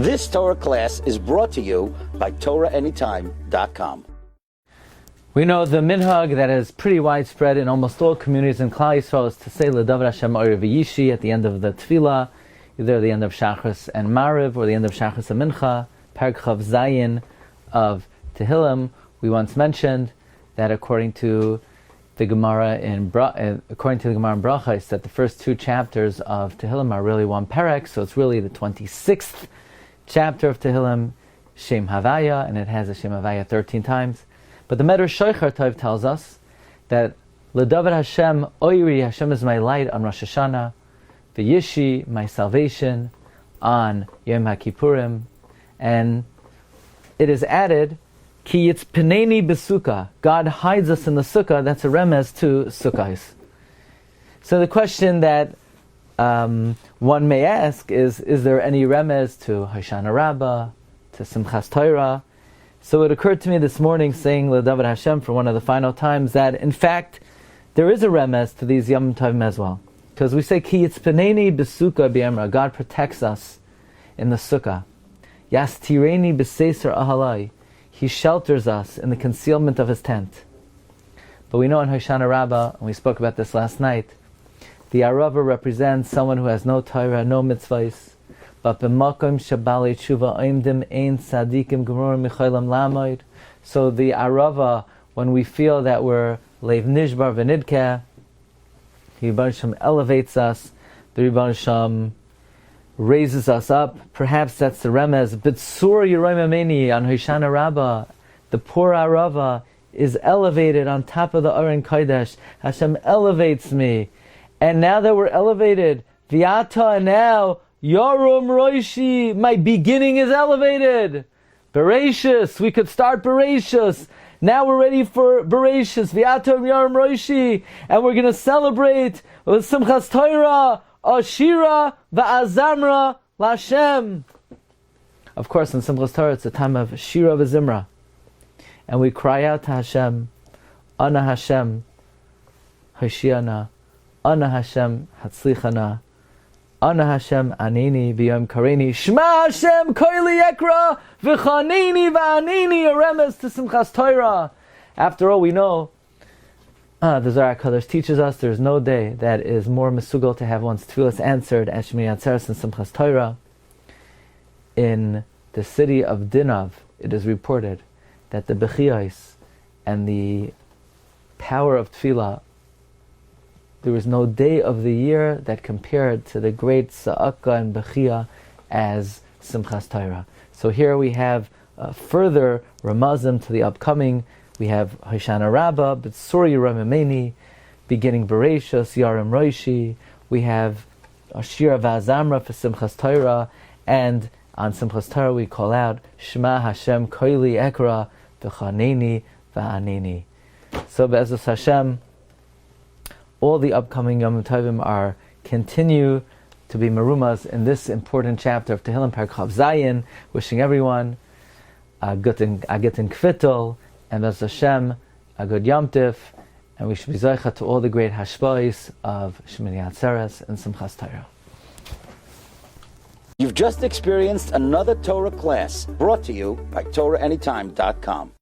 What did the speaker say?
This Torah class is brought to you by TorahAnytime.com. We know the minhag that is pretty widespread in almost all communities in Klal Yisrael is to say L'davar Hashem Oyer V'yishi at the end of the tefillah, either the end of Shachris and Mariv or the end of Shachris and Mincha, Perek Chav Zayin of Tehillim. We once mentioned that according to the Gemara in Brachos, that the first two chapters of Tehillim are really one Perek, so it's really the 26th chapter of Tehillim, Shem Havaya, and it has a Shem Havaya 13 times. But the Medrash Shoichar Tov tells us that L'davar Hashem Oiri, Hashem is my light on Rosh Hashanah, V'yishi, my salvation on Yom HaKippurim, and it is added, Ki yitzpeneni b'sukkah, God hides us in the sukkah. That's a remez to sukkahs. So the question that one may ask is there any remez to Hoshana Rabba, to Simchas Torah? So it occurred to me this morning, saying L'davar Hashem for one of the final times, that in fact there is a remez to these Yom Tovim as well. Because we say, Ki yitzpeneni b'sukkah b'yamra, God protects us in the sukkah. Yastireni b'seiser ahalai, He shelters us in the concealment of His tent. But we know in Hoshana Rabbah, and we spoke about this last night, the Arava represents someone who has no Torah, no mitzvahs, but b'makom shabali tshuva oimdim ein tzadikim gemurim michaylam lamoid. So the Arava, when we feel that we're leiv nishbar v'nidkeh, the Rebbe Shem elevates us, the Rebbe Shem raises us up. Perhaps that's the remez. B'tzur Yeroim Ameni on Hoshana Rabbah, the poor Arava is elevated on top of the Aron Kodesh. Hashem elevates me. And now that we're elevated, V'yata, now, Yorum Roishi, my beginning is elevated. Bereshis, we could start Bereshis. Now we're ready for Bereshis, V'yata Yorum Roishi, and we're going to celebrate with Simchas Torah, Ashira va'azamra l'Hashem. Of course, in Simchas Torah, it's a time of Shira v'zimra, and we cry out to Hashem, Ana Hashem, Hoshana, Ana Hashem, Hatzlichana, Ana Hashem, Anini v'yom kareni, Shema Hashem, koili ekra, v'chaneni v'anini, a remez to Simchas Torah. After all, we know the Zohar HaKadosh teaches us there's no day that is more mesugal to have one's tefillas answered as Shmini Atzeres and Simchas Torah. In the city of Dinav, it is reported that the bechiyos and the power of tefillah, there was no day of the year that compared to the great sa'aka and bechiyah as Simchas Torah. So here we have further ramazim to the upcoming. We have Hoshana Rabbah, B'tzur Yeroim Ameni, beginning Bereshis, Yarim Roishi. We have Ashira v'azamra for Simchas Torah, and on Simchas Torah we call out Shema Hashem koili ekra v'chaneni v'aneni. So Be'ezus Hashem, all the upcoming Yom Tovim are continue to be merumas in this important chapter of Tehillim Perek Chav Zayin. Wishing everyone a guten kvittel, and Be'ezus Hashem, a good Yom Tif, and we should be zoicha to all the great hashpa'is of Shmini Atzeres and Simchas Torah. You've just experienced another Torah class brought to you by TorahAnytime.com.